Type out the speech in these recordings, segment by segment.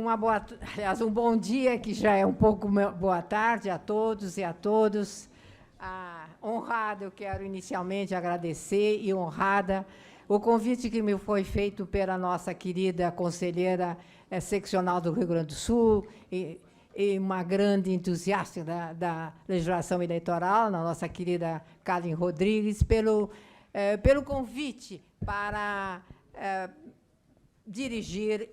Aliás, um bom dia, que já é um pouco boa tarde a todos e a todos. Honrada, eu quero inicialmente agradecer e honrada o convite que me foi feito pela nossa querida conselheira seccional do Rio Grande do Sul e uma grande entusiasta da legislação eleitoral, a nossa querida Carmen Rodrigues, pelo convite para dirigir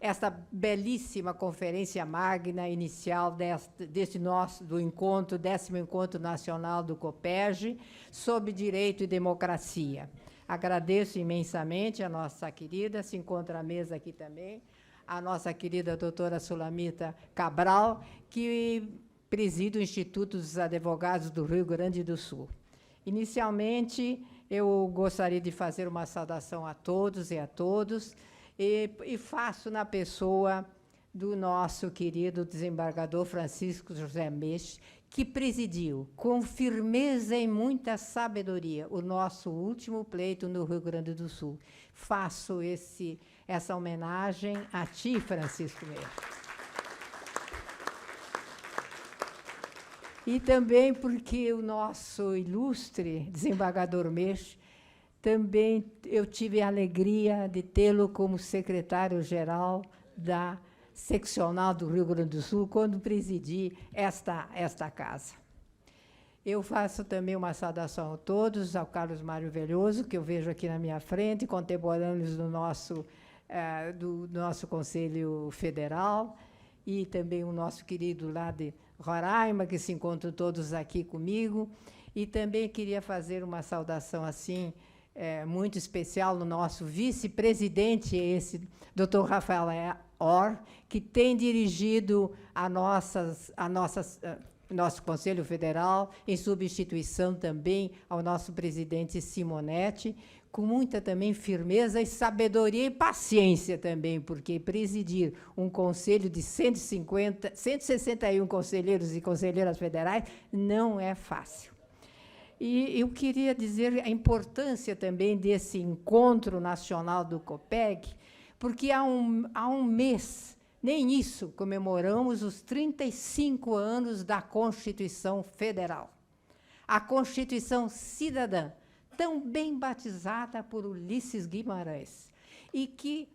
esta belíssima conferência magna inicial do encontro, 10º Encontro Nacional do COPEG, sobre Direito e Democracia. Agradeço imensamente a nossa querida, se encontra à mesa aqui também, a nossa querida doutora Sulamita Cabral, que preside o Instituto dos Advogados do Rio Grande do Sul. Inicialmente, eu gostaria de fazer uma saudação a todos e a todos, e faço na pessoa do nosso querido desembargador Francisco José Meix, que presidiu com firmeza e muita sabedoria o nosso último pleito no Rio Grande do Sul. Faço essa homenagem a ti, Francisco Meix. E também porque o nosso ilustre desembargador Meix, também eu tive a alegria de tê-lo como secretário-geral da seccional do Rio Grande do Sul, quando presidi esta casa. Eu faço também uma saudação a todos, ao Carlos Mário Velhoso, que eu vejo aqui na minha frente, contemporâneos do nosso Conselho Federal, e também o nosso querido lá de Roraima, que se encontram todos aqui comigo. E também queria fazer uma saudação assim, muito especial no nosso vice-presidente, Dr. Rafael Orr, que tem dirigido nosso Conselho Federal, em substituição também ao nosso presidente Simonetti, com muita também firmeza e sabedoria e paciência também, porque presidir um conselho de 161 conselheiros e conselheiras federais não é fácil. E eu queria dizer a importância também desse encontro nacional do COPEG, porque há um mês, nem isso, comemoramos os 35 anos da Constituição Federal. A Constituição Cidadã, tão bem batizada por Ulisses Guimarães, e que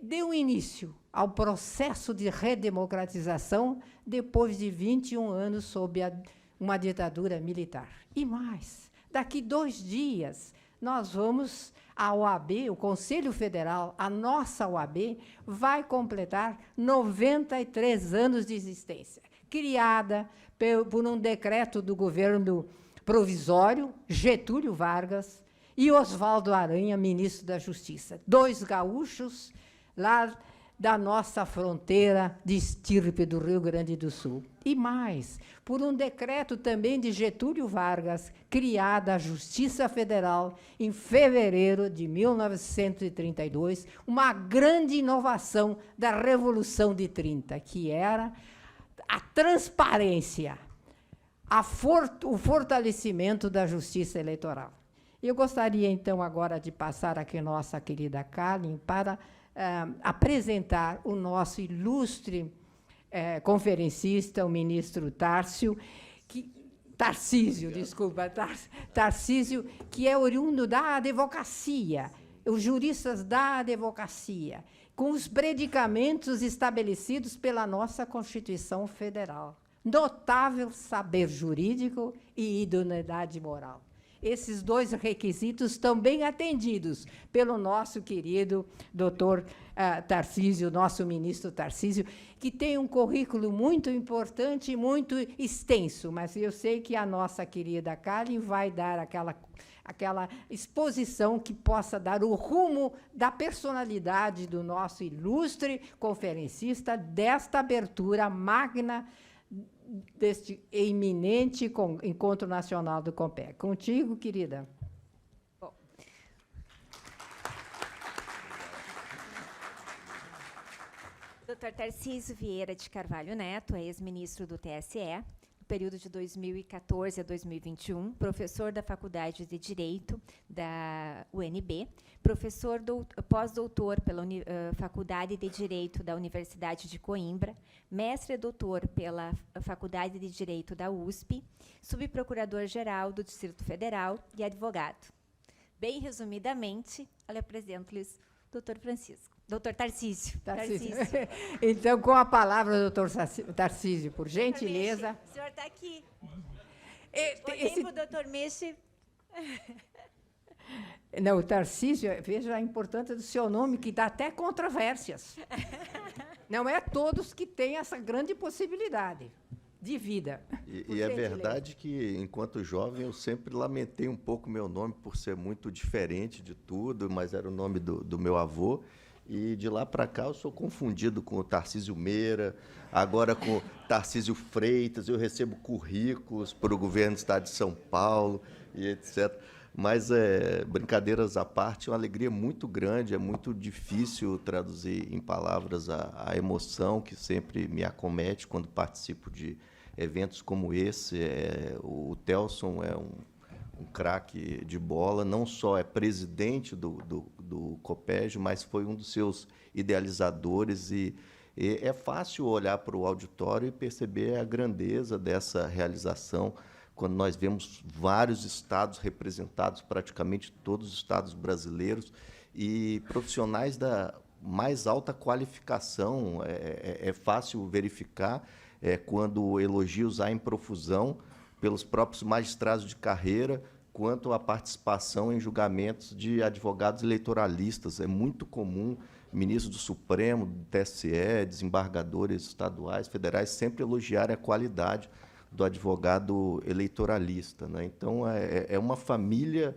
deu início ao processo de redemocratização depois de 21 anos sob uma ditadura militar. E mais, daqui 2 dias, nós vamos, a OAB, o Conselho Federal, a nossa OAB, vai completar 93 anos de existência, criada por um decreto do governo provisório, Getúlio Vargas, e Oswaldo Aranha, ministro da Justiça. 2 gaúchos lá da nossa fronteira de estirpe do Rio Grande do Sul. E mais, por um decreto também de Getúlio Vargas, criada a Justiça Federal em fevereiro de 1932, uma grande inovação da Revolução de 30, que era a transparência, o fortalecimento da justiça eleitoral. Eu gostaria, então, agora de passar aqui a nossa querida Carmen para apresentar o nosso ilustre conferencista, o ministro Tarcísio, que é oriundo da advocacia, os juristas da advocacia, com os predicamentos estabelecidos pela nossa Constituição Federal. Notável saber jurídico e idoneidade moral. Esses 2 requisitos estão bem atendidos pelo nosso querido doutor Tarcísio, nosso ministro Tarcísio, que tem um currículo muito importante e muito extenso, mas eu sei que a nossa querida Carmen vai dar aquela exposição que possa dar o rumo da personalidade do nosso ilustre conferencista desta abertura magna deste eminente Encontro Nacional do COPEG. Contigo, querida. Bom. Dr. Tarcísio Vieira de Carvalho Neto, ex-ministro do TSE, período de 2014 a 2021, professor da Faculdade de Direito da UNB, professor pós-doutor pela Faculdade de Direito da Universidade de Coimbra, mestre e doutor pela Faculdade de Direito da USP, subprocurador-geral do Distrito Federal e advogado. Bem resumidamente, eu apresento-lhes o Dr. Tarcísio. Então, com a palavra, doutor Tarcísio, por gentileza. O senhor está aqui. Esse... O doutor Mexe. Não, o Tarcísio, veja a importância do seu nome, que dá até controvérsias. Não é todos que têm essa grande possibilidade de vida. E é verdade que, enquanto jovem, eu sempre lamentei um pouco meu nome por ser muito diferente de tudo, mas era o nome do meu avô. E de lá para cá eu sou confundido com o Tarcísio Meira, agora com o Tarcísio Freitas, eu recebo currículos para o governo do Estado de São Paulo e etc. Mas, brincadeiras à parte, é uma alegria muito grande, é muito difícil traduzir em palavras a emoção que sempre me acomete quando participo de eventos como esse. O Telson é um craque de bola, não só é presidente do Copeg, mas foi um dos seus idealizadores, e é fácil olhar para o auditório e perceber a grandeza dessa realização, quando nós vemos vários estados representados, praticamente todos os estados brasileiros, e profissionais da mais alta qualificação. É fácil verificar quando elogios há em profusão pelos próprios magistrados de carreira, quanto à participação em julgamentos de advogados eleitoralistas. É muito comum ministros do Supremo, do TSE, desembargadores estaduais, federais, sempre elogiarem a qualidade do advogado eleitoralista, né? Então, é uma família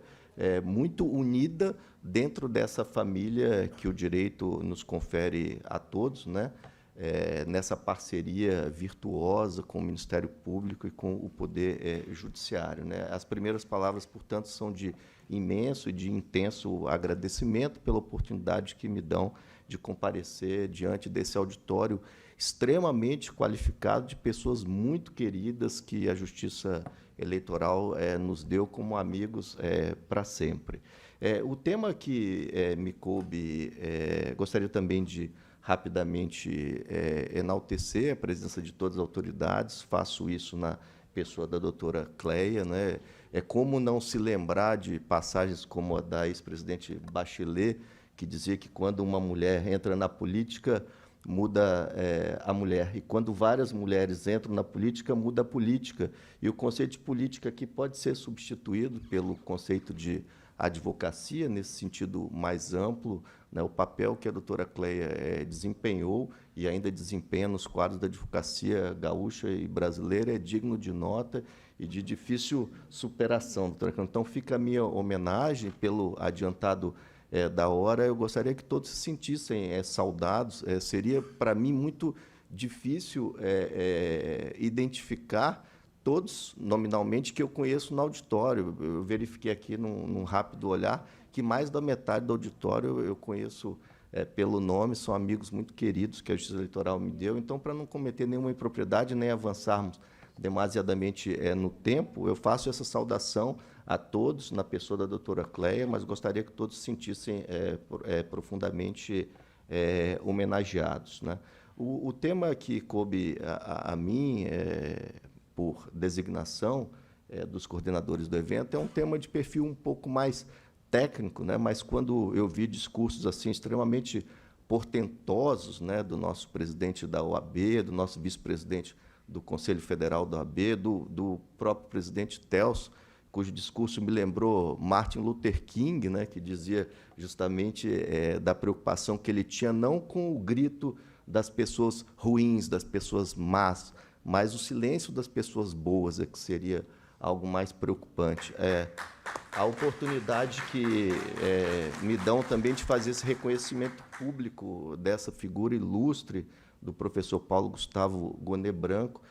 muito unida dentro dessa família que o direito nos confere a todos, né? Nessa parceria virtuosa com o Ministério Público e com o Poder Judiciário, né? As primeiras palavras, portanto, são de imenso e de intenso agradecimento pela oportunidade que me dão de comparecer diante desse auditório extremamente qualificado, de pessoas muito queridas que a Justiça Eleitoral nos deu como amigos para sempre. O tema que me coube, gostaria também de rapidamente enaltecer a presença de todas as autoridades. Faço isso na pessoa da doutora Cleia, né? Como não se lembrar de passagens como a da ex-presidente Bachelet, que dizia que quando uma mulher entra na política, muda a mulher, e quando várias mulheres entram na política, muda a política. E o conceito de política aqui pode ser substituído pelo conceito de advocacia, nesse sentido mais amplo, né? O papel que a doutora Cleia desempenhou e ainda desempenha nos quadros da advocacia gaúcha e brasileira é digno de nota e de difícil superação, doutora Cleia. Então, fica a minha homenagem pelo adiantado da hora. Eu gostaria que todos se sentissem saudados. Seria, para mim, muito difícil identificar todos, nominalmente, que eu conheço no auditório. Eu verifiquei aqui, num rápido olhar, que mais da metade do auditório eu conheço pelo nome, são amigos muito queridos que a Justiça Eleitoral me deu. Então, para não cometer nenhuma impropriedade, nem avançarmos demasiadamente no tempo, eu faço essa saudação a todos, na pessoa da doutora Cleia, mas gostaria que todos se sentissem profundamente homenageados, né? O tema que coube a mim, por designação dos coordenadores do evento, é um tema de perfil um pouco mais técnico, né? Mas quando eu vi discursos assim extremamente portentosos, né, do nosso presidente da OAB, do nosso vice-presidente do Conselho Federal da OAB, do próprio presidente Telso, cujo discurso me lembrou Martin Luther King, né, que dizia justamente da preocupação que ele tinha não com o grito das pessoas ruins, das pessoas más, mas o silêncio das pessoas boas que seria algo mais preocupante. A oportunidade que me dão também de fazer esse reconhecimento público dessa figura ilustre do professor Paulo Gustavo Gonet Branco.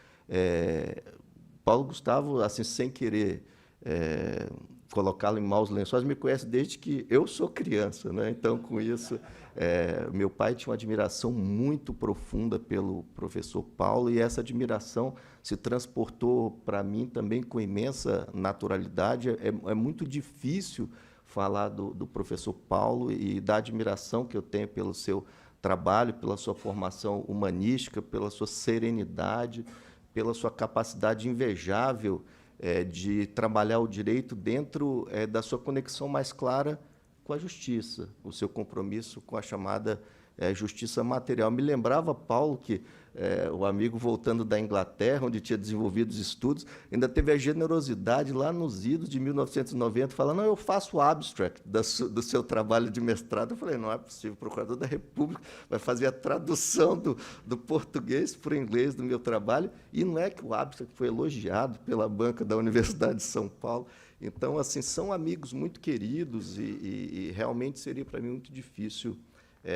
Paulo Gustavo, assim, sem querer colocá-lo em maus lençóis, me conhece desde que eu sou criança, né? Então, com isso, meu pai tinha uma admiração muito profunda pelo professor Paulo, e essa admiração se transportou para mim também com imensa naturalidade. É muito difícil falar do professor Paulo e da admiração que eu tenho pelo seu trabalho, pela sua formação humanística, pela sua serenidade, pela sua capacidade invejável de trabalhar o direito dentro da sua conexão mais clara com a justiça, o seu compromisso com a chamada justiça material. Me lembrava, Paulo, que o amigo voltando da Inglaterra, onde tinha desenvolvido os estudos, ainda teve a generosidade lá nos idos de 1990, falando: não, eu faço o abstract do seu trabalho de mestrado. Eu falei: não é possível, o Procurador da República vai fazer a tradução do português para o inglês do meu trabalho. E não é que o abstract foi elogiado pela banca da Universidade de São Paulo. Então, assim, são amigos muito queridos e realmente seria para mim muito difícil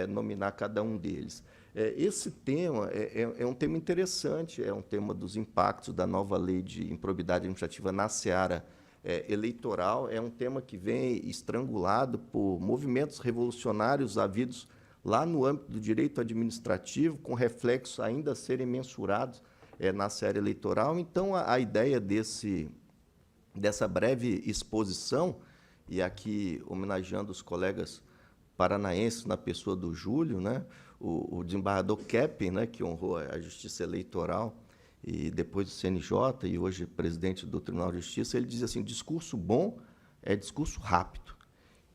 nominar cada um deles. Esse tema é um tema interessante, é um tema dos impactos da nova lei de improbidade administrativa na seara eleitoral, é um tema que vem estrangulado por movimentos revolucionários havidos lá no âmbito do direito administrativo, com reflexos ainda a serem mensurados na seara eleitoral. Então, a ideia dessa breve exposição, e aqui homenageando os colegas paranaenses na pessoa do Júlio, né, o desembargador Keppen, né, que honrou a Justiça Eleitoral, e depois do CNJ, e hoje presidente do Tribunal de Justiça, ele diz assim: discurso bom é discurso rápido.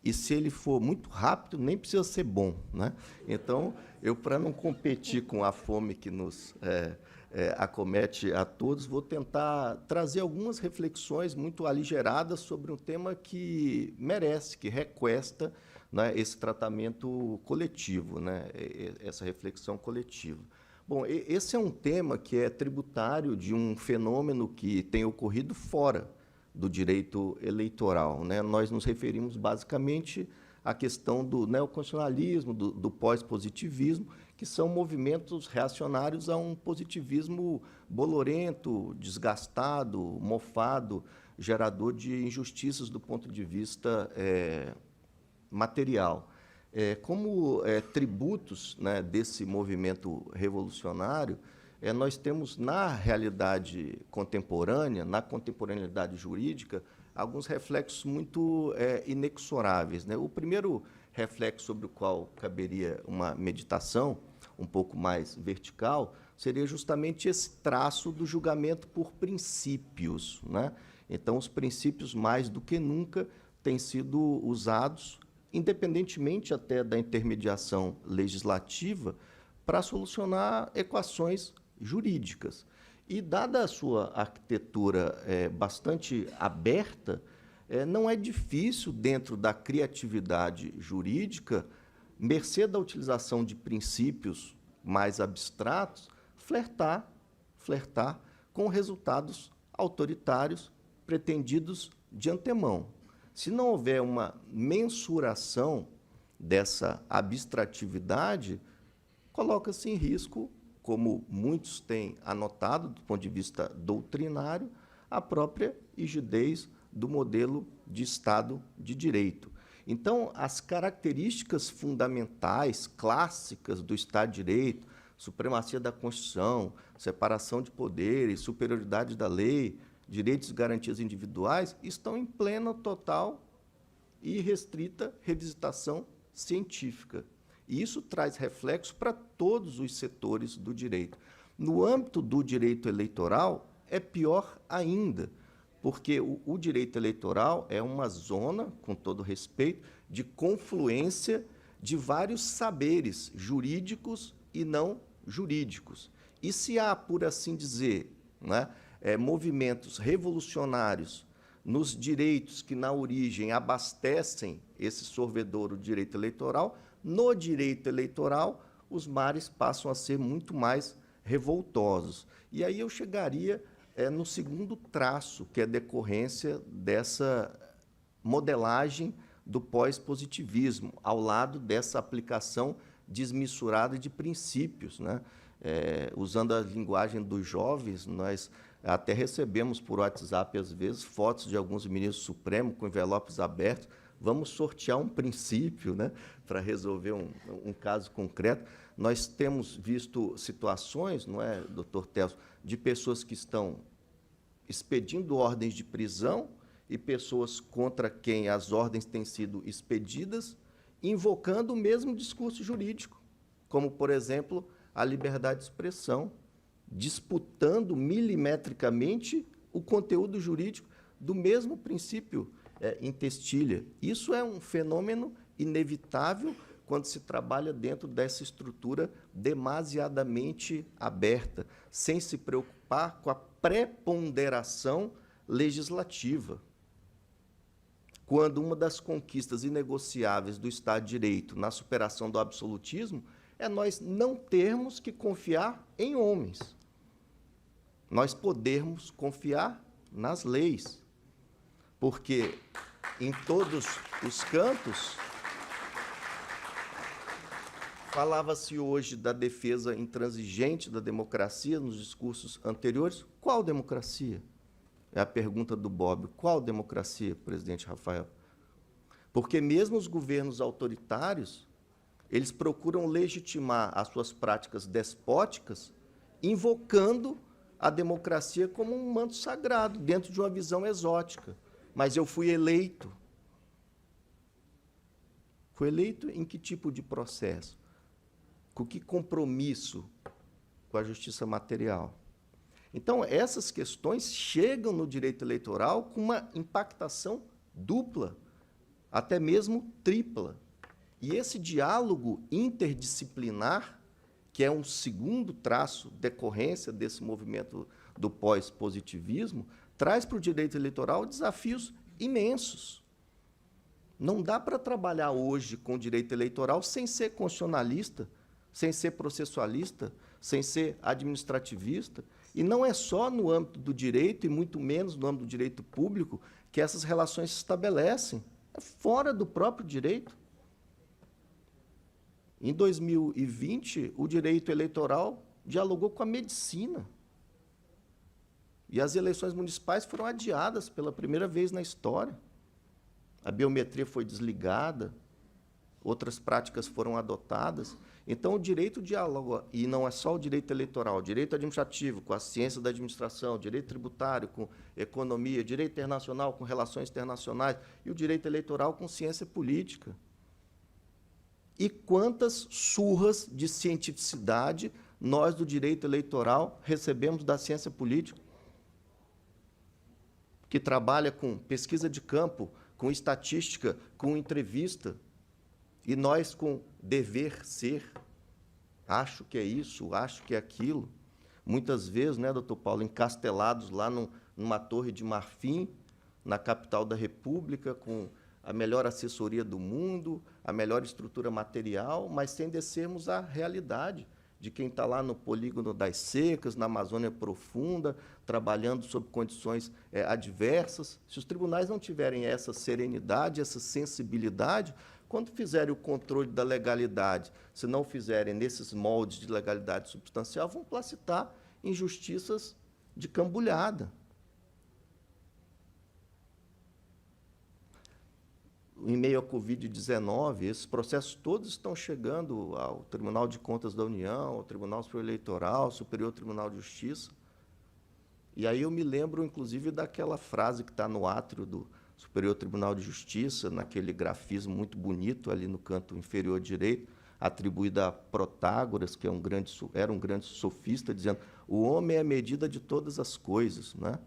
E se ele for muito rápido, nem precisa ser bom, né? Então, eu, para não competir com a fome que nos acomete a todos, vou tentar trazer algumas reflexões muito aligeradas sobre um tema que merece, que requesta, né, esse tratamento coletivo, né, essa reflexão coletiva. Bom, esse é um tema que é tributário de um fenômeno que tem ocorrido fora do direito eleitoral, né? Nós nos referimos basicamente à questão do neoconstitucionalismo, do pós-positivismo, que são movimentos reacionários a um positivismo bolorento, desgastado, mofado, gerador de injustiças do ponto de vista material. Como tributos, né, desse movimento revolucionário, nós temos, na realidade contemporânea, na contemporaneidade jurídica, alguns reflexos muito inexoráveis, né? O primeiro reflexo sobre o qual caberia uma meditação um pouco mais vertical seria justamente esse traço do julgamento por princípios, né? Então, os princípios, mais do que nunca, têm sido usados, independentemente até da intermediação legislativa, para solucionar equações jurídicas. E, dada a sua arquitetura bastante aberta, não é difícil, dentro da criatividade jurídica, mercê da utilização de princípios mais abstratos, flertar com resultados autoritários pretendidos de antemão. Se não houver uma mensuração dessa abstratividade, coloca-se em risco, como muitos têm anotado do ponto de vista doutrinário, a própria rigidez do modelo de Estado de Direito. Então, as características fundamentais, clássicas do Estado de Direito, supremacia da Constituição, separação de poderes, superioridade da lei, direitos e garantias individuais, estão em plena, total e restrita revisitação científica. E isso traz reflexo para todos os setores do direito. No âmbito do direito eleitoral, é pior ainda, porque o direito eleitoral é uma zona, com todo respeito, de confluência de vários saberes jurídicos e não jurídicos. E se há, por assim dizer, né, movimentos revolucionários nos direitos que, na origem, abastecem esse sorvedouro do direito eleitoral, no direito eleitoral, os mares passam a ser muito mais revoltosos. E aí eu chegaria no segundo traço, que é decorrência dessa modelagem do pós-positivismo, ao lado dessa aplicação desmensurada de princípios, né? Usando a linguagem dos jovens, nós Até recebemos por WhatsApp, às vezes, fotos de alguns ministros supremos com envelopes abertos. Vamos sortear um princípio, né, para resolver um caso concreto. Nós temos visto situações, não é, doutor Telso, de pessoas que estão expedindo ordens de prisão e pessoas contra quem as ordens têm sido expedidas, invocando o mesmo discurso jurídico, como, por exemplo, a liberdade de expressão, disputando milimetricamente o conteúdo jurídico do mesmo princípio in testilha. Isso é um fenômeno inevitável quando se trabalha dentro dessa estrutura demasiadamente aberta, sem se preocupar com a preponderação legislativa. Quando uma das conquistas inegociáveis do Estado de Direito na superação do absolutismo é nós não termos que confiar em homens. Nós podermos confiar nas leis, porque em todos os cantos falava-se hoje da defesa intransigente da democracia nos discursos anteriores. Qual democracia? É a pergunta do Bob. Qual democracia, presidente Rafael? Porque mesmo os governos autoritários, eles procuram legitimar as suas práticas despóticas, invocando a democracia como um manto sagrado, dentro de uma visão exótica. Mas eu fui eleito. Fui eleito em que tipo de processo? Com que compromisso com a justiça material? Então, essas questões chegam no direito eleitoral com uma impactação dupla, até mesmo tripla. E esse diálogo interdisciplinar, que é um segundo traço, decorrência desse movimento do pós-positivismo, traz para o direito eleitoral desafios imensos. Não dá para trabalhar hoje com o direito eleitoral sem ser constitucionalista, sem ser processualista, sem ser administrativista. E não é só no âmbito do direito, e muito menos no âmbito do direito público, que essas relações se estabelecem. É fora do próprio direito. Em 2020, o direito eleitoral dialogou com a medicina. E as eleições municipais foram adiadas pela primeira vez na história. A biometria foi desligada, outras práticas foram adotadas. Então, o direito dialoga, e não é só o direito eleitoral, o direito administrativo com a ciência da administração, o direito tributário com economia, direito internacional com relações internacionais, e o direito eleitoral com ciência política. E quantas surras de cientificidade nós, do direito eleitoral, recebemos da ciência política, que trabalha com pesquisa de campo, com estatística, com entrevista, e nós com dever ser, acho que é isso, acho que é aquilo. Muitas vezes, né, doutor Paulo, encastelados lá numa torre de marfim, na capital da República, com a melhor assessoria do mundo, a melhor estrutura material, mas sem descermos à realidade de quem está lá no polígono das secas, na Amazônia Profunda, trabalhando sob condições adversas. Se os tribunais não tiverem essa serenidade, essa sensibilidade, quando fizerem o controle da legalidade, se não fizerem nesses moldes de legalidade substancial, vão placitar injustiças de cambulhada. Em meio à Covid-19, esses processos todos estão chegando ao Tribunal de Contas da União, ao Tribunal Superior Eleitoral, ao Superior Tribunal de Justiça. E aí eu me lembro, inclusive, daquela frase que está no átrio do Superior Tribunal de Justiça, naquele grafismo muito bonito ali no canto inferior direito, atribuída a Protágoras, que era um grande sofista, dizendo: o homem é a medida de todas as coisas, né?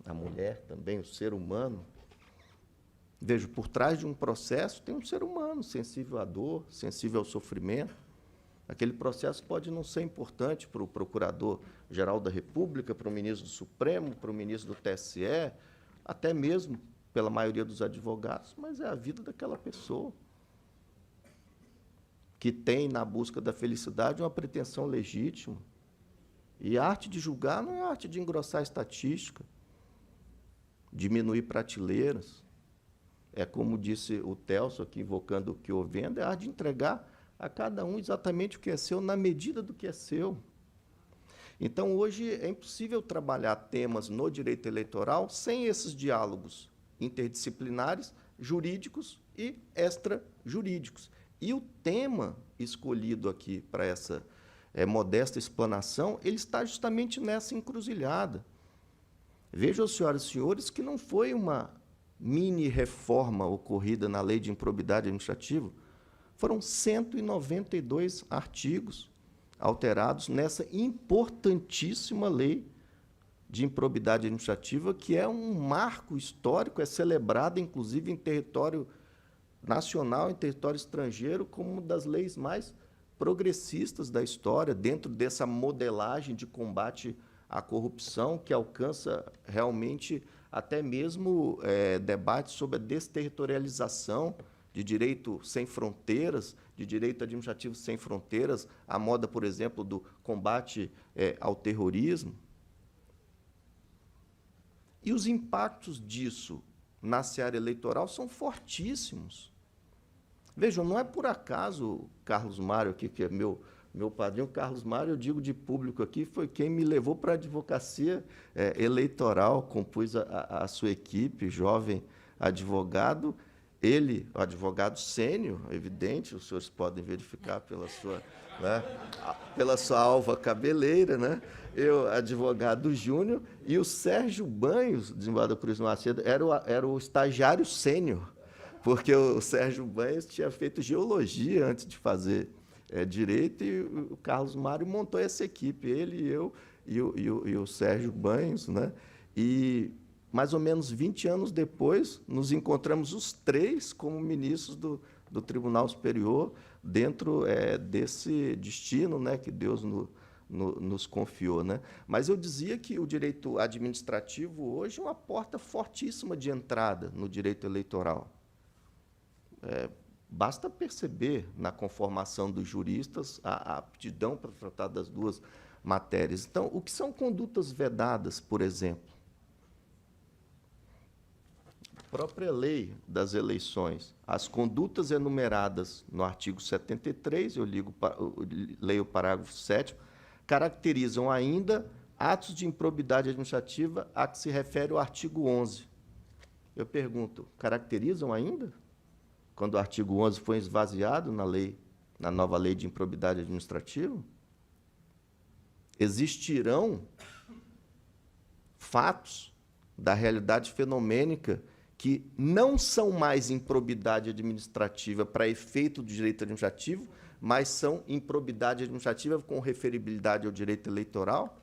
A mulher também, o ser humano. Vejo, por trás de um processo tem um ser humano sensível à dor, sensível ao sofrimento. Aquele processo pode não ser importante para o Procurador-Geral da República, para o Ministro do Supremo, para o Ministro do TSE, até mesmo pela maioria dos advogados, mas é a vida daquela pessoa que tem, na busca da felicidade, uma pretensão legítima. E a arte de julgar não é a arte de engrossar a estatística, diminuir prateleiras. É como disse o Telso aqui, invocando o que eu vendo, é a arte de entregar a cada um exatamente o que é seu, na medida do que é seu. Então, hoje, é impossível trabalhar temas no direito eleitoral sem esses diálogos interdisciplinares, jurídicos e extrajurídicos. E o tema escolhido aqui para essa modesta explanação, ele está justamente nessa encruzilhada. Vejam, senhoras e senhores, que não foi uma mini-reforma ocorrida na Lei de Improbidade Administrativa, foram 192 artigos alterados nessa importantíssima Lei de Improbidade Administrativa, que é um marco histórico, é celebrada, inclusive, em território nacional, em território estrangeiro, como uma das leis mais progressistas da história, dentro dessa modelagem de combate à corrupção, que alcança realmente até mesmo debates sobre a desterritorialização de direito sem fronteiras, de direito administrativo sem fronteiras, à moda, por exemplo, do combate ao terrorismo. E os impactos disso na seara eleitoral são fortíssimos. Vejam, não é por acaso Carlos Mário, aqui, que é meu padrinho, Carlos Mário, eu digo de público aqui, foi quem me levou para a advocacia eleitoral, compus a sua equipe, jovem advogado. Ele, o advogado sênior, evidente, os senhores podem verificar pela sua alva cabeleira, né? Eu, advogado júnior, e o Sérgio Banhos, desembargador Cruz Macedo, era o estagiário sênior, porque o Sérgio Banhos tinha feito geologia antes de fazer direito, e o Carlos Mário montou essa equipe, ele, eu e o Sérgio Banhos, né? E mais ou menos 20 anos depois, nos encontramos os três como ministros do Tribunal Superior, dentro desse destino, né, que Deus nos confiou, né? Mas eu dizia que o direito administrativo hoje é uma porta fortíssima de entrada no direito eleitoral. Basta perceber na conformação dos juristas a aptidão para tratar das duas matérias. Então, o que são condutas vedadas, por exemplo? A própria lei das eleições, as condutas enumeradas no artigo 73, eu leio o parágrafo 7º, caracterizam ainda atos de improbidade administrativa a que se refere o artigo 11. Eu pergunto, caracterizam ainda? Quando o artigo 11 foi esvaziado na nova lei de improbidade administrativa? Existirão fatos da realidade fenomênica que não são mais improbidade administrativa para efeito do direito administrativo, mas são improbidade administrativa com referibilidade ao direito eleitoral?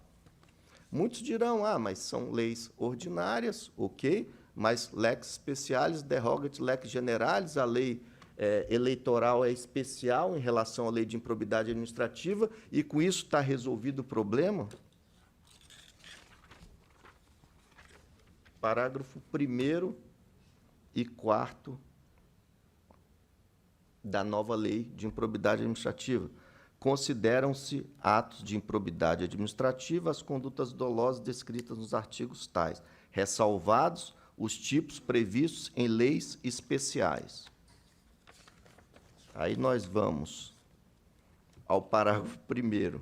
Muitos dirão, mas são leis ordinárias, ok, mas lex specialis derogat lex generalis, a lei eleitoral é especial em relação à lei de improbidade administrativa, e com isso está resolvido o problema? Parágrafo 1º e 4º da nova lei de improbidade administrativa. Consideram-se atos de improbidade administrativa as condutas dolosas descritas nos artigos tais, ressalvados os tipos previstos em leis especiais. Aí nós vamos ao parágrafo 1º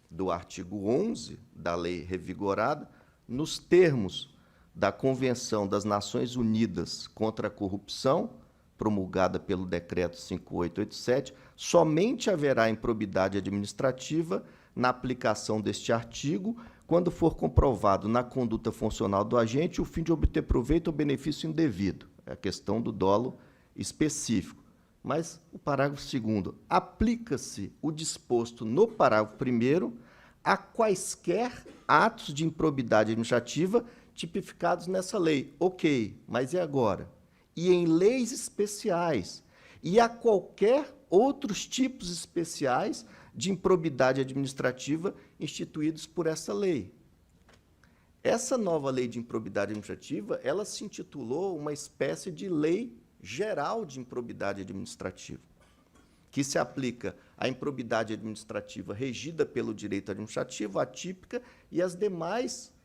do artigo 11 da lei revigorada, nos termos da Convenção das Nações Unidas contra a Corrupção, promulgada pelo Decreto 5887, somente haverá improbidade administrativa na aplicação deste artigo quando for comprovado na conduta funcional do agente o fim de obter proveito ou benefício indevido. É a questão do dolo específico. Mas o parágrafo 2º, aplica-se o disposto no parágrafo 1º a quaisquer atos de improbidade administrativa tipificados nessa lei. Ok, mas e agora? E em leis especiais, e a qualquer outros tipos especiais de improbidade administrativa instituídos por essa lei. Essa nova lei de improbidade administrativa, ela se intitulou uma espécie de lei geral de improbidade administrativa, que se aplica à improbidade administrativa regida pelo direito administrativo, atípica, e as demais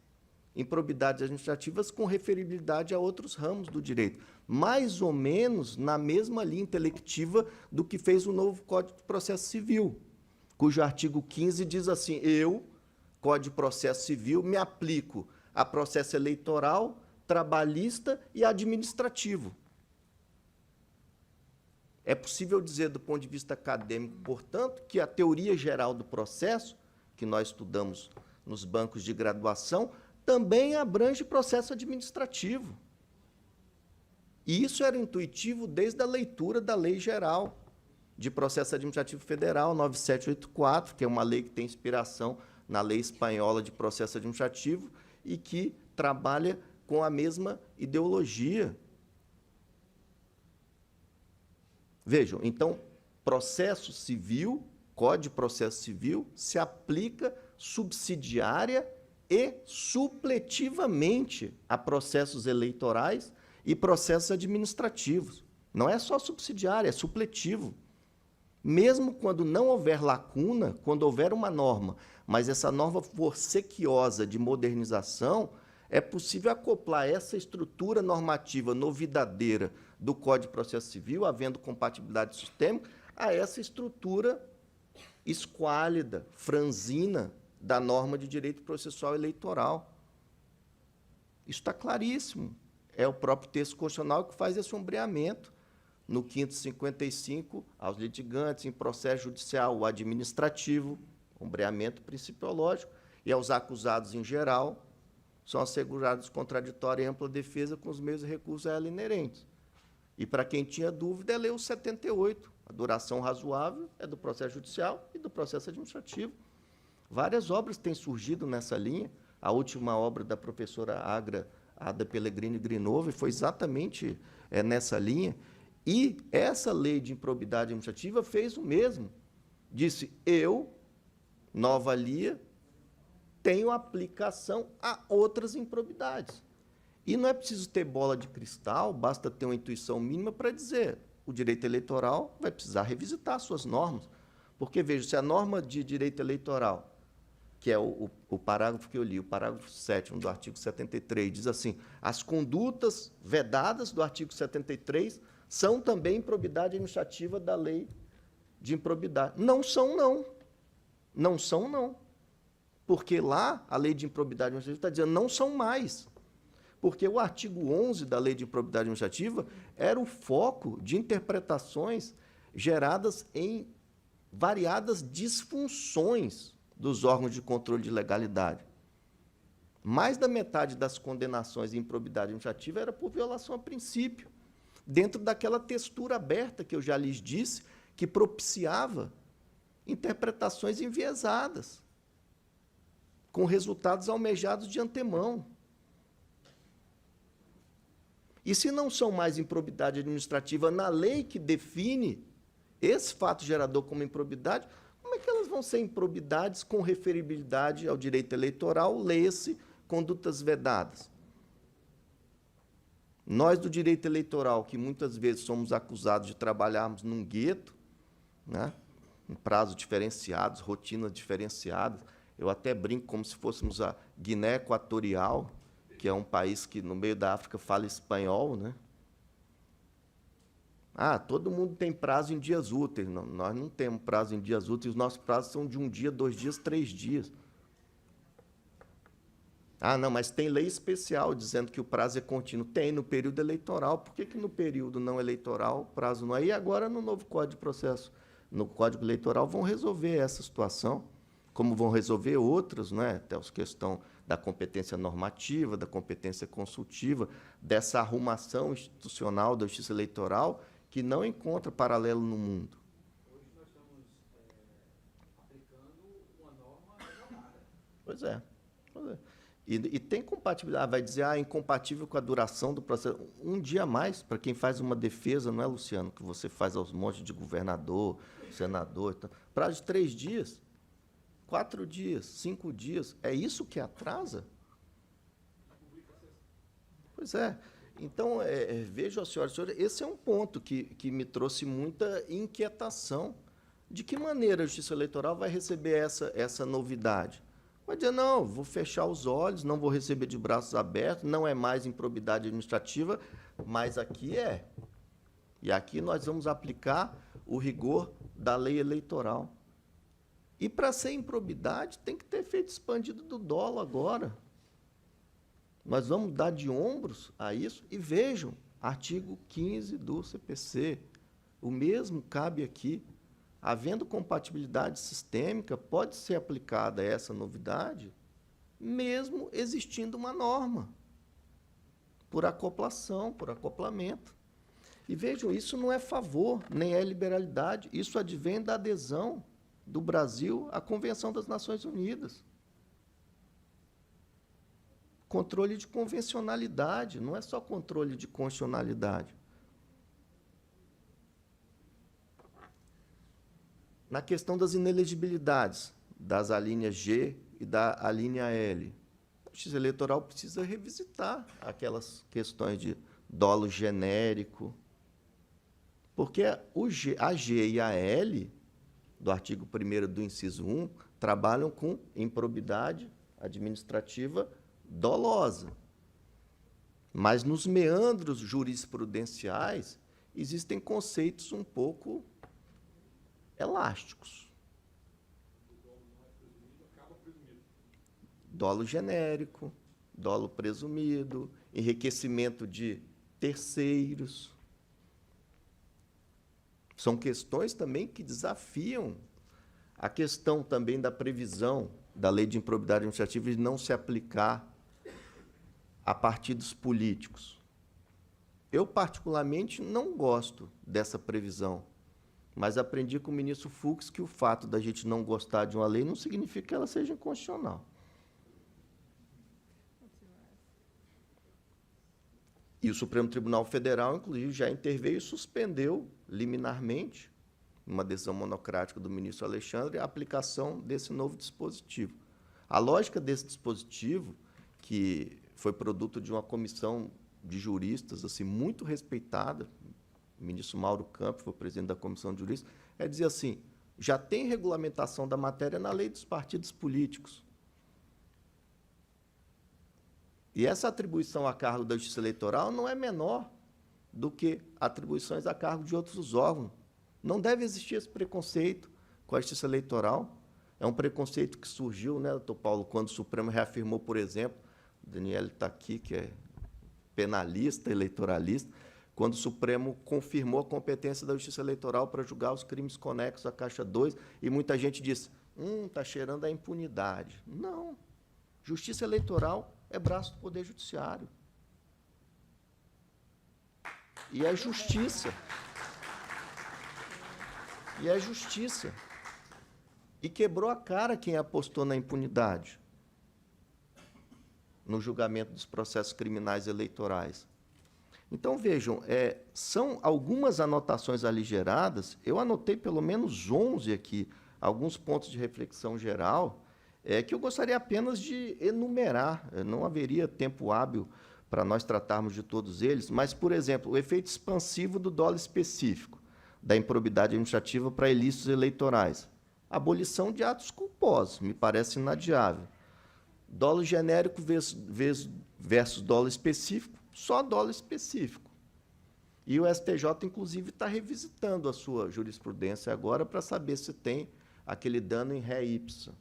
improbidades administrativas com referibilidade a outros ramos do direito, mais ou menos na mesma linha intelectiva do que fez o novo Código de Processo Civil, cujo artigo 15 diz assim: eu, Código de Processo Civil, me aplico a processo eleitoral, trabalhista e administrativo. É possível dizer, do ponto de vista acadêmico, portanto, que a teoria geral do processo, que nós estudamos nos bancos de graduação, também abrange processo administrativo. E isso era intuitivo desde a leitura da Lei Geral de Processo Administrativo Federal, 9784, que é uma lei que tem inspiração na Lei Espanhola de Processo Administrativo e que trabalha com a mesma ideologia. Vejam, então, processo civil, Código de Processo Civil, se aplica subsidiária e supletivamente a processos eleitorais e processos administrativos. Não é só subsidiário, é supletivo. Mesmo quando não houver lacuna, quando houver uma norma, mas essa norma for sequiosa de modernização, é possível acoplar essa estrutura normativa novidadeira do Código de Processo Civil, havendo compatibilidade sistêmica, a essa estrutura esquálida, franzina, da norma de direito processual eleitoral. Isso está claríssimo. É o próprio texto constitucional que faz esse ombreamento. No 555, aos litigantes em processo judicial ou administrativo, ombreamento principiológico, e aos acusados em geral, são assegurados contraditória e ampla defesa com os meios e recursos a ela inerentes. E, para quem tinha dúvida, é ler o 78. A duração razoável é do processo judicial e do processo administrativo. Várias obras têm surgido nessa linha. A última obra da professora Ada Pellegrini Grinove foi exatamente nessa linha. E essa lei de improbidade administrativa fez o mesmo. Disse, eu, Nova Lia, tenho aplicação a outras improbidades. E não é preciso ter bola de cristal, basta ter uma intuição mínima para dizer o direito eleitoral vai precisar revisitar suas normas. Porque, veja, se a norma de direito eleitoral, que é o parágrafo que eu li, o parágrafo 7º do artigo 73, diz assim, as condutas vedadas do artigo 73 são também improbidade administrativa da lei de improbidade. Não são, não. Não são, não. Porque lá, a lei de improbidade administrativa está dizendo não são mais. Porque o artigo 11 da lei de improbidade administrativa era o foco de interpretações geradas em variadas disfunções dos órgãos de controle de legalidade. Mais da metade das condenações em improbidade administrativa era por violação a princípio, dentro daquela textura aberta que eu já lhes disse, que propiciava interpretações enviesadas, com resultados almejados de antemão. E se não são mais improbidade administrativa na lei que define esse fato gerador como improbidade, como é que elas vão ser improbidades com referibilidade ao direito eleitoral, leia-se condutas vedadas? Nós, do direito eleitoral, que muitas vezes somos acusados de trabalharmos num gueto, né, em prazos diferenciados, rotinas diferenciadas, eu até brinco como se fôssemos a Guiné Equatorial, que é um país que, no meio da África, fala espanhol, né? Ah, todo mundo tem prazo em dias úteis. Não, nós não temos prazo em dias úteis, os nossos prazos são de 1 dia, 2 dias, 3 dias. Ah, não, mas tem lei especial dizendo que o prazo é contínuo. Tem no período eleitoral. Por que no período não eleitoral o prazo não é? E agora, no novo Código de Processo, no Código Eleitoral, vão resolver essa situação, como vão resolver outras, né? Até as questões da competência normativa, da competência consultiva, dessa arrumação institucional da justiça eleitoral, que não encontra paralelo no mundo. Hoje nós estamos aplicando uma norma errada. Pois é. Pois é. E tem compatibilidade, vai dizer, incompatível com a duração do processo. Um dia a mais, para quem faz uma defesa, não é, Luciano, que você faz aos montes de governador, senador, então, prazo de 3 dias. 4 dias, 5 dias, é isso que atrasa? Pois é. Então, vejam, senhoras e senhores, esse é um ponto que me trouxe muita inquietação. De que maneira a Justiça Eleitoral vai receber essa novidade? Vai dizer, não, vou fechar os olhos, não vou receber de braços abertos, não é mais improbidade administrativa, mas aqui é. E aqui nós vamos aplicar o rigor da lei eleitoral. E, para ser improbidade, tem que ter efeito expandido do dolo agora. Nós vamos dar de ombros a isso. E vejam, artigo 15 do CPC, o mesmo cabe aqui. Havendo compatibilidade sistêmica, pode ser aplicada essa novidade, mesmo existindo uma norma, por acoplação, por acoplamento. E vejam, isso não é favor, nem é liberalidade, isso advém da adesão do Brasil à Convenção das Nações Unidas. Controle de convencionalidade, não é só controle de constitucionalidade. Na questão das inelegibilidades, das alíneas G e da alínea L, a Justiça Eleitoral precisa revisitar aquelas questões de dolo genérico, porque a G e a L, do artigo 1º do inciso 1, trabalham com improbidade administrativa dolosa. Mas, nos meandros jurisprudenciais, existem conceitos um pouco elásticos. Dolo genérico, dolo presumido, enriquecimento de terceiros. São questões também que desafiam a questão também da previsão da lei de improbidade administrativa de não se aplicar a partidos políticos. Eu, particularmente, não gosto dessa previsão, mas aprendi com o ministro Fux que o fato da gente não gostar de uma lei não significa que ela seja inconstitucional. E o Supremo Tribunal Federal, inclusive, já interveio e suspendeu liminarmente, numa decisão monocrática do ministro Alexandre, a aplicação desse novo dispositivo. A lógica desse dispositivo, que foi produto de uma comissão de juristas assim, muito respeitada, o ministro Mauro Campos foi presidente da comissão de juristas, é dizer assim, já tem regulamentação da matéria na lei dos partidos políticos. E essa atribuição a cargo da Justiça Eleitoral não é menor do que atribuições a cargo de outros órgãos. Não deve existir esse preconceito com a Justiça Eleitoral. É um preconceito que surgiu, né, doutor Paulo, quando o Supremo reafirmou, por exemplo, o Daniel está aqui, que é penalista, eleitoralista, quando o Supremo confirmou a competência da Justiça Eleitoral para julgar os crimes conexos à Caixa 2, e muita gente disse, está cheirando a impunidade. Não. Justiça Eleitoral é braço do Poder Judiciário. E é justiça. E é justiça. E quebrou a cara quem apostou na impunidade no julgamento dos processos criminais eleitorais. Então, vejam, são algumas anotações aligeradas, eu anotei pelo menos 11 aqui, alguns pontos de reflexão geral, que eu gostaria apenas de enumerar, não haveria tempo hábil para nós tratarmos de todos eles, mas, por exemplo, o efeito expansivo do dolo específico, da improbidade administrativa para ilícitos eleitorais. Abolição de atos culposos, me parece inadiável. Dolo genérico versus dolo específico, só dolo específico. E o STJ, inclusive, está revisitando a sua jurisprudência agora para saber se tem aquele dano em ré ipsa,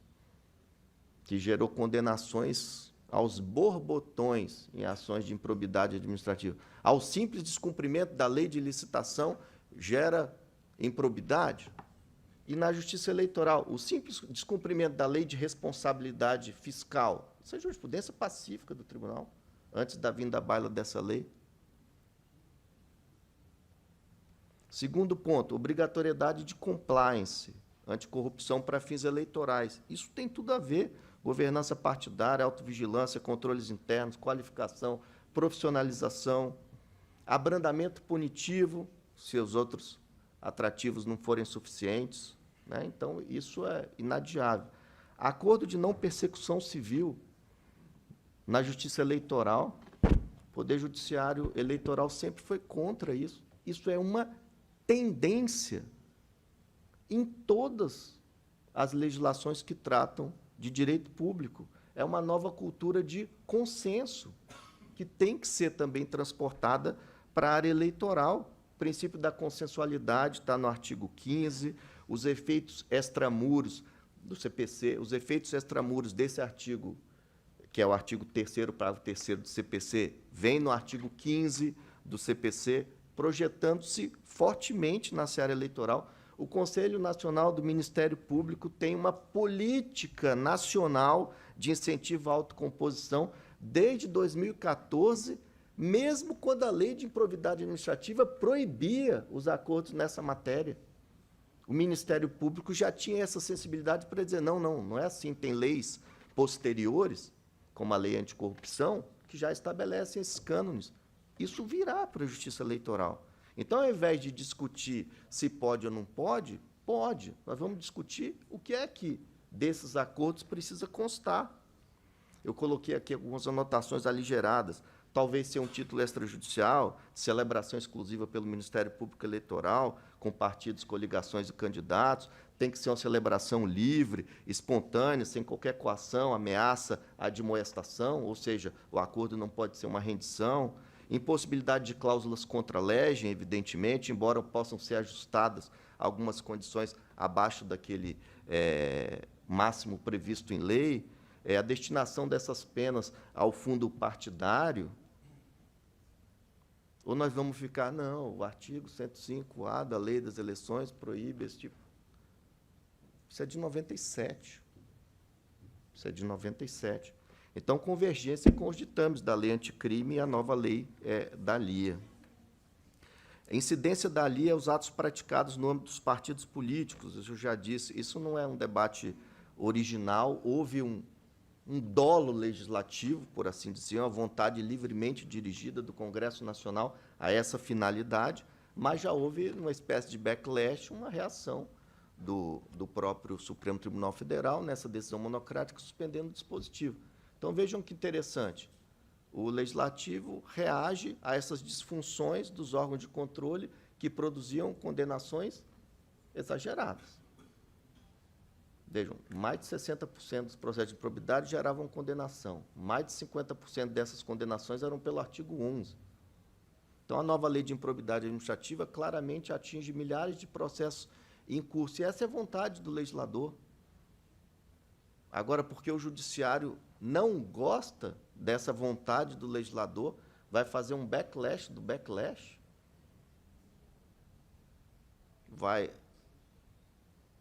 que gerou condenações aos borbotões em ações de improbidade administrativa. Ao simples descumprimento da lei de licitação gera improbidade. E na Justiça Eleitoral, o simples descumprimento da lei de responsabilidade fiscal, isso é jurisprudência pacífica do tribunal, antes da vinda à baila dessa lei. Segundo ponto, obrigatoriedade de compliance, anticorrupção para fins eleitorais. Isso tem tudo a ver, governança partidária, autovigilância, controles internos, qualificação, profissionalização, abrandamento punitivo, se os outros atrativos não forem suficientes, né? Então, isso é inadiável. Acordo de não persecução civil na Justiça Eleitoral, o Poder Judiciário Eleitoral sempre foi contra isso. Isso é uma tendência em todas as legislações que tratam de direito público. É uma nova cultura de consenso que tem que ser também transportada para a área eleitoral. O princípio da consensualidade está no artigo 15, os efeitos extramuros do CPC, os efeitos extramuros desse artigo, que é o artigo 3º, parágrafo 3º do CPC, vem no artigo 15 do CPC, projetando-se fortemente na seara eleitoral. O Conselho Nacional do Ministério Público tem uma política nacional de incentivo à autocomposição desde 2014, mesmo quando a Lei de Improbidade Administrativa proibia os acordos nessa matéria. O Ministério Público já tinha essa sensibilidade para dizer, não é assim, tem leis posteriores, como a Lei Anticorrupção, que já estabelecem esses cânones. Isso virá para a Justiça Eleitoral. Então, ao invés de discutir se pode ou não pode, pode. Nós vamos discutir o que é que desses acordos precisa constar. Eu coloquei aqui algumas anotações aligeradas. Talvez ser um título extrajudicial, celebração exclusiva pelo Ministério Público Eleitoral, com partidos, coligações e candidatos. Tem que ser uma celebração livre, espontânea, sem qualquer coação, ameaça, admoestação, ou seja, o acordo não pode ser uma rendição. Impossibilidade de cláusulas contra a legem, evidentemente, embora possam ser ajustadas algumas condições abaixo daquele máximo previsto em lei. A destinação dessas penas ao fundo partidário. Ou nós vamos ficar, não, o artigo 105A da Lei das Eleições proíbe esse tipo. Isso é de 97. Isso é de 97. Então, convergência com os ditames da Lei Anticrime e a nova lei da LIA. A incidência da LIA aos atos praticados no âmbito dos partidos políticos, eu já disse, isso não é um debate original, houve um dolo legislativo, por assim dizer, uma vontade livremente dirigida do Congresso Nacional a essa finalidade, mas já houve uma espécie de backlash, uma reação do próprio Supremo Tribunal Federal nessa decisão monocrática, suspendendo o dispositivo. Então, vejam que interessante. O Legislativo reage a essas disfunções dos órgãos de controle que produziam condenações exageradas. Vejam, mais de 60% dos processos de improbidade geravam condenação. Mais de 50% dessas condenações eram pelo artigo 11. Então, a nova lei de improbidade administrativa claramente atinge milhares de processos em curso. E essa é a vontade do legislador. Agora, porque o judiciário não gosta dessa vontade do legislador, vai fazer um backlash do backlash? Vai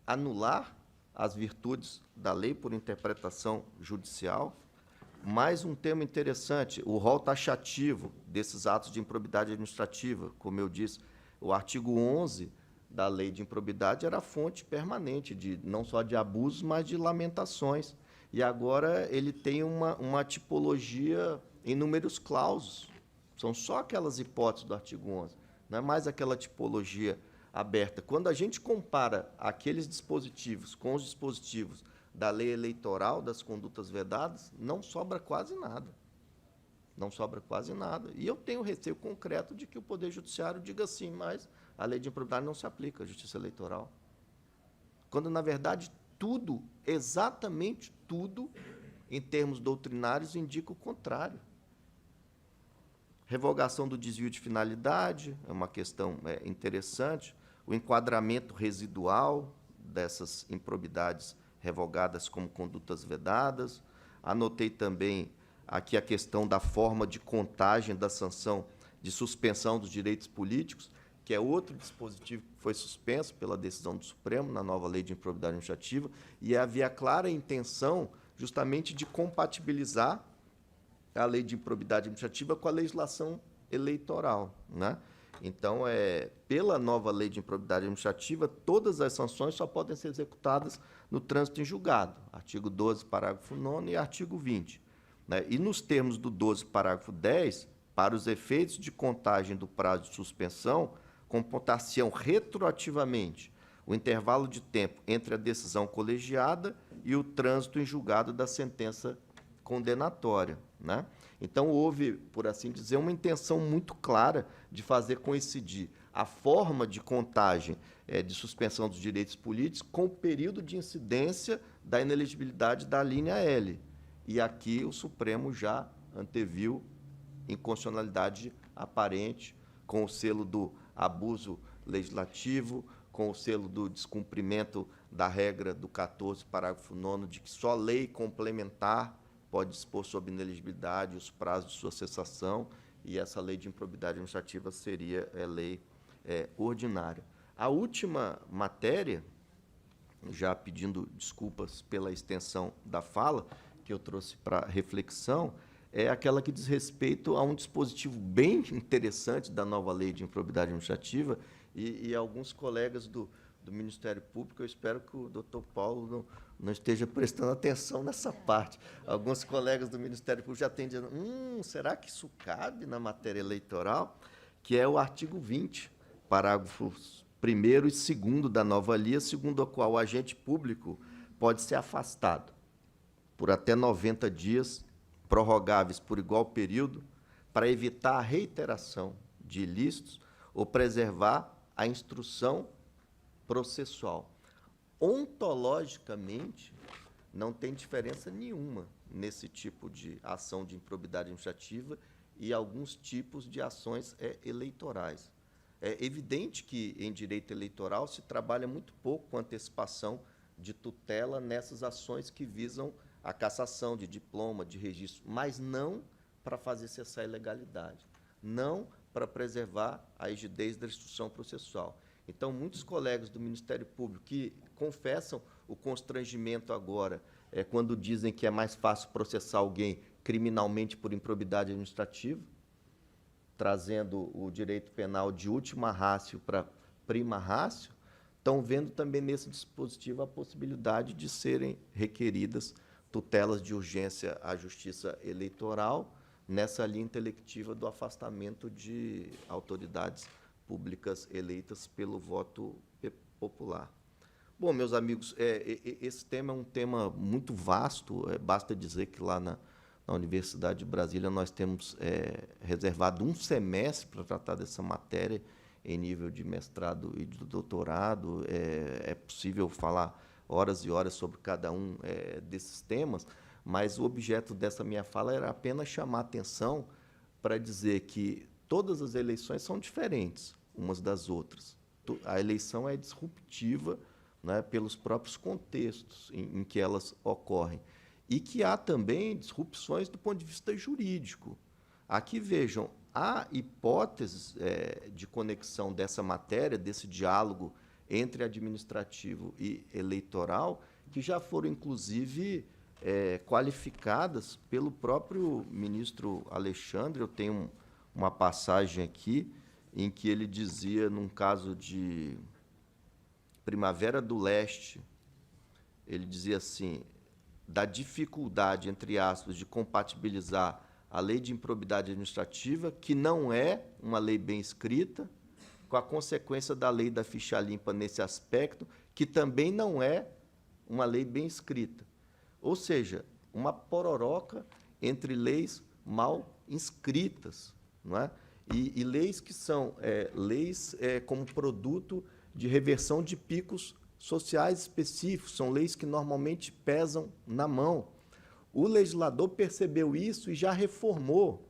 anular as virtudes da lei por interpretação judicial? Mais um tema interessante, o rol taxativo desses atos de improbidade administrativa. Como eu disse, o artigo 11 da lei de improbidade era fonte permanente, não só de abusos, mas de lamentações. E agora ele tem uma tipologia em números clausos. São só aquelas hipóteses do artigo 11, não é mais aquela tipologia aberta. Quando a gente compara aqueles dispositivos com os dispositivos da lei eleitoral, das condutas vedadas, não sobra quase nada. Não sobra quase nada. E eu tenho receio concreto de que o Poder Judiciário diga assim, mas a lei de improbidade não se aplica à Justiça Eleitoral. Quando, na verdade, tudo, exatamente tudo, em termos doutrinários, indica o contrário. Revogação do desvio de finalidade é uma questão interessante. O enquadramento residual dessas improbidades revogadas como condutas vedadas. Anotei também aqui a questão da forma de contagem da sanção de suspensão dos direitos políticos, que é outro dispositivo que foi suspenso pela decisão do Supremo na nova lei de improbidade administrativa, e havia clara intenção justamente de compatibilizar a lei de improbidade administrativa com a legislação eleitoral, né? Então, pela nova lei de improbidade administrativa, todas as sanções só podem ser executadas no trânsito em julgado, artigo 12, parágrafo 9º e artigo 20. Né? E nos termos do 12, parágrafo 10, para os efeitos de contagem do prazo de suspensão, computar-se-ão retroativamente o intervalo de tempo entre a decisão colegiada e o trânsito em julgado da sentença condenatória, né? Então, houve, por assim dizer, uma intenção muito clara de fazer coincidir a forma de contagem de suspensão dos direitos políticos com o período de incidência da inelegibilidade da linha L. E aqui o Supremo já anteviu inconstitucionalidade aparente, com o selo do abuso legislativo, com o selo do descumprimento da regra do 14, parágrafo 9º, de que só lei complementar pode dispor sobre inelegibilidade, os prazos de sua cessação, e essa lei de improbidade administrativa seria lei ordinária. A última matéria, já pedindo desculpas pela extensão da fala, que eu trouxe para reflexão, é aquela que diz respeito a um dispositivo bem interessante da nova lei de improbidade administrativa, e alguns colegas do Ministério Público, eu espero que o doutor Paulo não esteja prestando atenção nessa parte. Alguns colegas do Ministério Público já têm dizendo, será que isso cabe na matéria eleitoral? Que é o artigo 20, parágrafos 1º e 2º da nova lei, segundo a qual o agente público pode ser afastado por até 90 dias, prorrogáveis por igual período, para evitar a reiteração de ilícitos ou preservar a instrução processual. Ontologicamente, não tem diferença nenhuma nesse tipo de ação de improbidade administrativa e alguns tipos de ações eleitorais. É evidente que, em direito eleitoral, se trabalha muito pouco com antecipação de tutela nessas ações que visam a cassação de diploma, de registro, mas não para fazer cessar a ilegalidade, não para preservar a rigidez da instrução processual. Então, muitos colegas do Ministério Público que confessam o constrangimento agora, quando dizem que é mais fácil processar alguém criminalmente por improbidade administrativa, trazendo o direito penal de última ratio para prima ratio, estão vendo também nesse dispositivo a possibilidade de serem requeridas tutelas de urgência à Justiça Eleitoral, nessa linha intelectiva do afastamento de autoridades públicas eleitas pelo voto popular. Bom, meus amigos, esse tema é um tema muito vasto, basta dizer que lá na Universidade de Brasília nós temos reservado um semestre para tratar dessa matéria em nível de mestrado e de doutorado. É possível falar horas e horas sobre cada um desses temas, mas o objeto dessa minha fala era apenas chamar a atenção para dizer que todas as eleições são diferentes umas das outras. A eleição é disruptiva, né, pelos próprios contextos em que elas ocorrem. E que há também disrupções do ponto de vista jurídico. Aqui, vejam, há hipóteses de conexão dessa matéria, desse diálogo entre administrativo e eleitoral, que já foram, inclusive, qualificadas pelo próprio ministro Alexandre. Eu tenho uma passagem aqui em que ele dizia, num caso de Primavera do Leste, ele dizia assim, da dificuldade, entre aspas, de compatibilizar a lei de improbidade administrativa, que não é uma lei bem escrita, com a consequência da lei da ficha limpa nesse aspecto, que também não é uma lei bem escrita. Ou seja, uma pororoca entre leis mal inscritas, não é? E leis que são leis como produto de reversão de picos sociais específicos, são leis que normalmente pesam na mão. O legislador percebeu isso e já reformou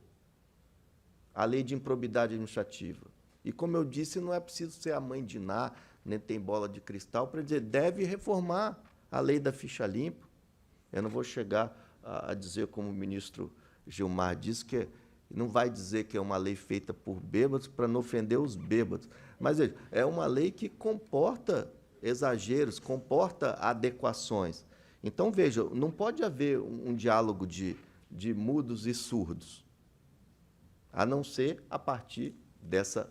a lei de improbidade administrativa. E, como eu disse, não é preciso ser a mãe de Ná, nem tem bola de cristal, para dizer, deve reformar a lei da ficha limpa. Eu não vou chegar a dizer, como o ministro Gilmar disse, que não vai dizer que é uma lei feita por bêbados para não ofender os bêbados. Mas é uma lei que comporta exageros, comporta adequações. Então, veja, não pode haver um diálogo de mudos e surdos, a não ser a partir desse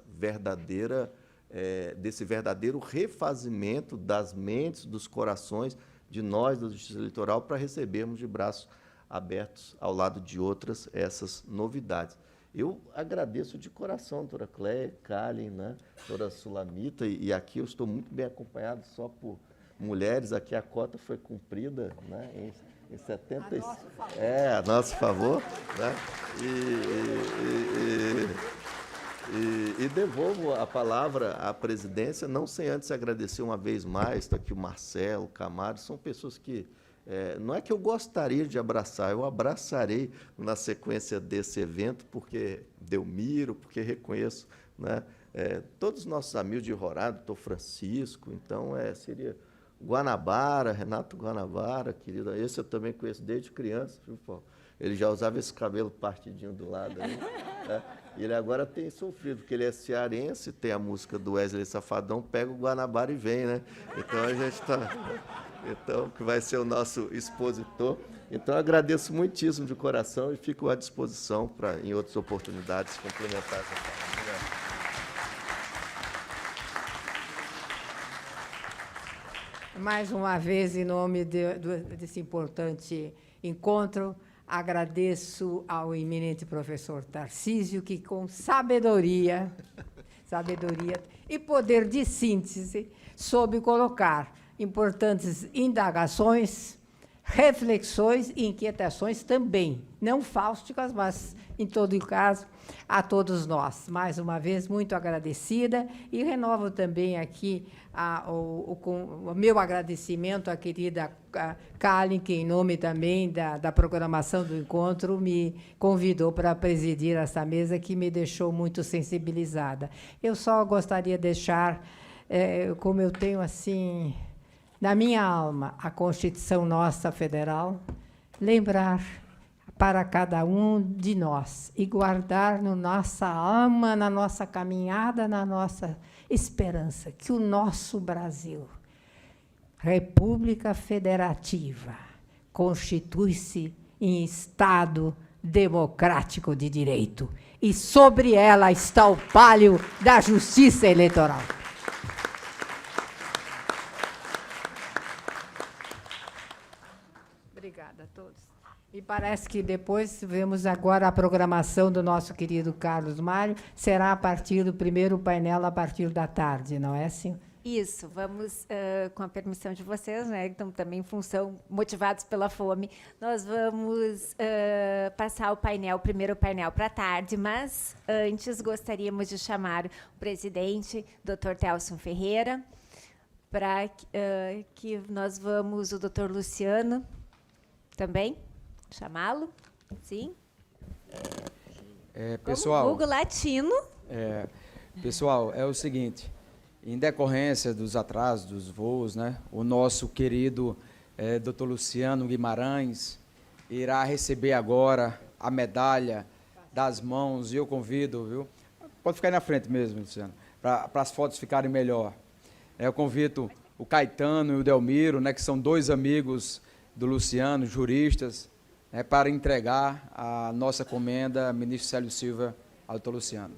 verdadeiro refazimento das mentes, dos corações de nós, da Justiça Eleitoral, para recebermos de braços abertos, ao lado de outras, essas novidades. Eu agradeço de coração, doutora Cléia, Kalen, né, doutora Sulamita, e aqui eu estou muito bem acompanhado só por mulheres. Aqui a cota foi cumprida, né, em 70... a nosso favor. Né, e devolvo a palavra à presidência, não sem antes agradecer uma vez mais, está aqui o Marcelo, o Camargo, são pessoas que não é que eu gostaria de abraçar, eu abraçarei na sequência desse evento, porque Delmiro, porque reconheço, né, todos os nossos amigos de Roraima, doutor Francisco, então seria Guanabara, Renato Guanabara, querido, esse eu também conheço desde criança, viu, Paulo? Ele já usava esse cabelo partidinho do lado aí, né? Ele agora tem sofrido, porque ele é cearense, tem a música do Wesley Safadão, pega o Guanabara e vem, né? Então a gente está... Então, que vai ser o nosso expositor. Então, agradeço muitíssimo de coração e fico à disposição para, em outras oportunidades, complementar essa fala. Mais uma vez, em nome desse importante encontro, agradeço ao eminente professor Tarcísio, que com sabedoria e poder de síntese soube colocar importantes indagações, reflexões e inquietações também, não fáusticas, mas, em todo caso, a todos nós. Mais uma vez, muito agradecida, e renovo também aqui o meu agradecimento à querida Kalin, que, em nome também da programação do encontro, me convidou para presidir essa mesa, que me deixou muito sensibilizada. Eu só gostaria de deixar, como eu tenho, assim, na minha alma, a Constituição nossa federal, lembrar para cada um de nós e guardar na nossa alma, na nossa caminhada, na nossa esperança, que o nosso Brasil, República Federativa, constitui-se em Estado democrático de direito, e sobre ela está o palio da justiça eleitoral. Obrigada a todos. E parece que depois vemos agora a programação do nosso querido Carlos Mário, será a partir do primeiro painel, a partir da tarde, não é assim? Isso, vamos, com a permissão de vocês, né, então, também em função, motivados pela fome, nós vamos passar o primeiro painel para a tarde, mas antes gostaríamos de chamar o presidente, Dr. Telson Ferreira, para que nós vamos, o Dr. Luciano, também, chamá-lo, sim? Pessoal, Como Hugo Latino. Pessoal, é o seguinte, em decorrência dos atrasos dos voos, né, o nosso querido Dr. Luciano Guimarães irá receber agora a medalha das mãos, e eu convido, viu? Pode ficar aí na frente mesmo, Luciano, para as fotos ficarem melhor. Eu convido o Caetano e o Delmiro, né, que são dois amigos do Luciano, juristas, para entregar a nossa comenda, ministro Célio Silva, ao doutor Luciano.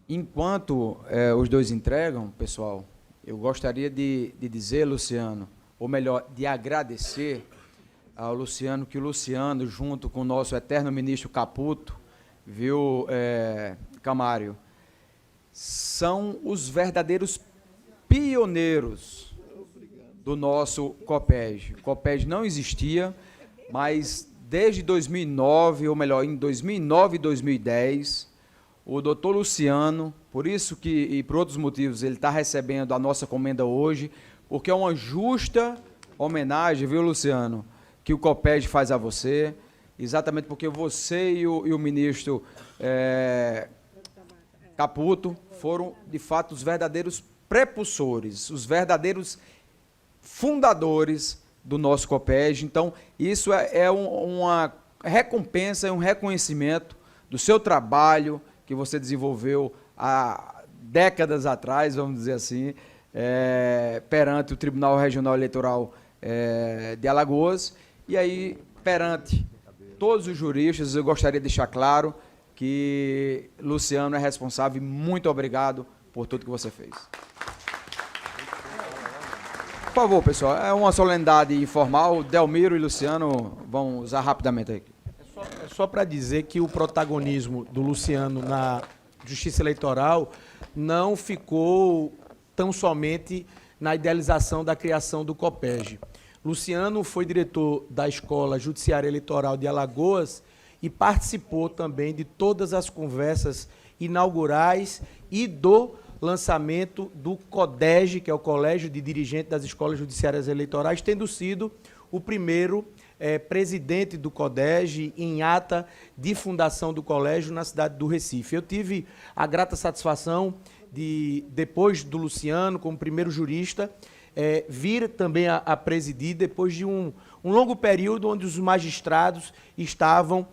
Enquanto os dois entregam, pessoal, eu gostaria de dizer, Luciano, ou melhor, de agradecer ao Luciano, que o Luciano, junto com o nosso eterno ministro Caputo, viu, Camário, são os verdadeiros pioneiros do nosso COPEG. O COPEG não existia, mas desde 2009, ou melhor, em 2009 e 2010, o doutor Luciano, por isso que, e por outros motivos, ele está recebendo a nossa comenda hoje, porque é uma justa homenagem, viu, Luciano, que o COPEG faz a você, exatamente porque você e o ministro Caputo foram, de fato, os verdadeiros prepulsores, os verdadeiros fundadores do nosso COPEG. Então, isso é uma recompensa, é um reconhecimento do seu trabalho que você desenvolveu há décadas atrás, vamos dizer assim, perante o Tribunal Regional Eleitoral de Alagoas, e aí, perante todos os juristas, eu gostaria de deixar claro que Luciano é responsável, e muito obrigado por tudo que você fez. Por favor, pessoal, é uma solenidade informal, Delmiro e Luciano vão usar rapidamente aqui. É só para dizer que o protagonismo do Luciano na Justiça Eleitoral não ficou tão somente na idealização da criação do COPEG. Luciano foi diretor da Escola Judiciária Eleitoral de Alagoas e participou também de todas as conversas inaugurais e do lançamento do CODEG, que é o Colégio de Dirigentes das Escolas Judiciárias Eleitorais, tendo sido o primeiro presidente do CODEG em ata de fundação do colégio na cidade do Recife. Eu tive a grata satisfação de, depois do Luciano, como primeiro jurista, vir também a presidir, depois de um longo período onde os magistrados estavam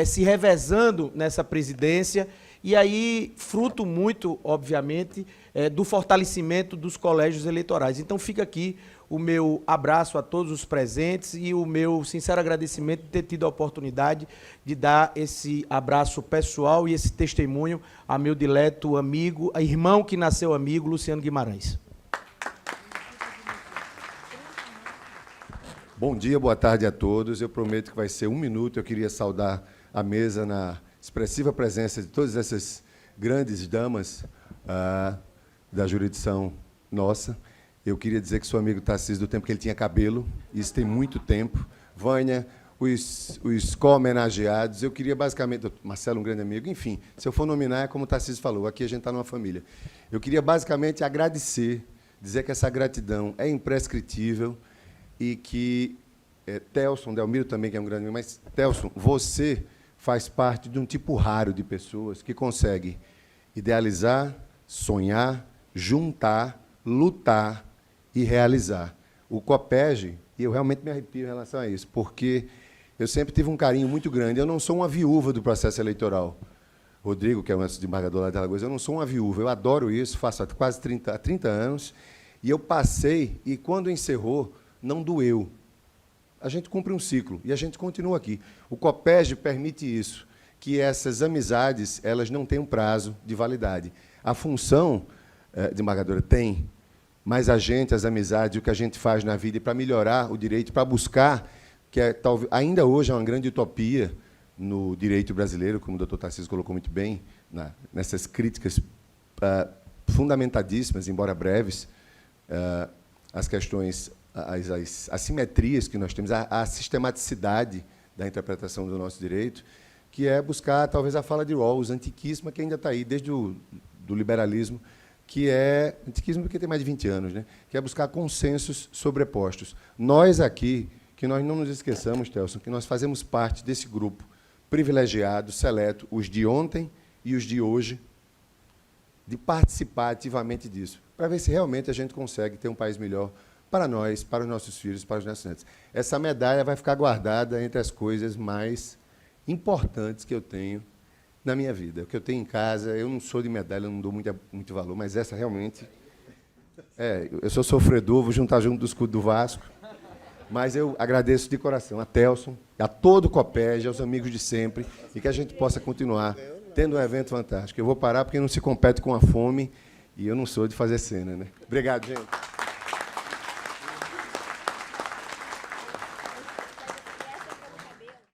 se revezando nessa presidência, e aí fruto muito, obviamente, do fortalecimento dos colégios eleitorais. Então fica aqui o meu abraço a todos os presentes e o meu sincero agradecimento de ter tido a oportunidade de dar esse abraço pessoal e esse testemunho a meu dileto amigo, irmão que nasceu amigo, Luciano Guimarães. Bom dia, boa tarde a todos. Eu prometo que vai ser 1 minuto. Eu queria saudar a mesa na expressiva presença de todas essas grandes damas da jurisdição nossa. Eu queria dizer que sou amigo Tarcísio do tempo que ele tinha cabelo, isso tem muito tempo. Vânia, os co-homenageados, eu queria basicamente... Marcelo, um grande amigo, enfim, se eu for nominar, é como o Tarcísio falou, aqui a gente está numa família. Eu queria basicamente agradecer, dizer que essa gratidão é imprescritível e que Telson, Delmiro também, que é um grande amigo, mas, Telson, você faz parte de um tipo raro de pessoas que consegue idealizar, sonhar, juntar, lutar e realizar. O COPEG, e eu realmente me arrepio em relação a isso, porque eu sempre tive um carinho muito grande. Eu não sou uma viúva do processo eleitoral. Rodrigo, que é o nosso desembargador lá de Alagoas, eu não sou uma viúva, eu adoro isso, faço há quase 30 anos, e eu passei, e quando encerrou, não doeu. A gente cumpre um ciclo, e a gente continua aqui. O COPEG permite isso, que essas amizades elas não têm um prazo de validade. A função, desembargadora, tem, mas a gente, as amizades, o que a gente faz na vida para melhorar o direito, para buscar, que talvez, ainda hoje é uma grande utopia no direito brasileiro, como o doutor Tarcísio colocou muito bem, nessas críticas fundamentadíssimas, embora breves, as questões, as assimetrias que nós temos, a sistematicidade da interpretação do nosso direito, que é buscar, talvez, a fala de Rawls, antiquíssima, que ainda está aí, desde o do liberalismo, que é antiquismo porque tem mais de 20 anos, né? Que é buscar consensos sobrepostos. Nós aqui, que nós não nos esqueçamos, Telson, que nós fazemos parte desse grupo privilegiado, seleto, os de ontem e os de hoje, de participar ativamente disso, para ver se realmente a gente consegue ter um país melhor para nós, para os nossos filhos, para os nossos netos. Essa medalha vai ficar guardada entre as coisas mais importantes que eu tenho na minha vida. O que eu tenho em casa, eu não sou de medalha, eu não dou muito valor, mas essa realmente... eu sou sofredor, vou juntar junto do escudo do Vasco, mas eu agradeço de coração a Telson, a todo o COPEG, aos amigos de sempre, e que a gente possa continuar tendo um evento fantástico. Eu vou parar porque não se compete com a fome, e eu não sou de fazer cena, né? Obrigado, gente.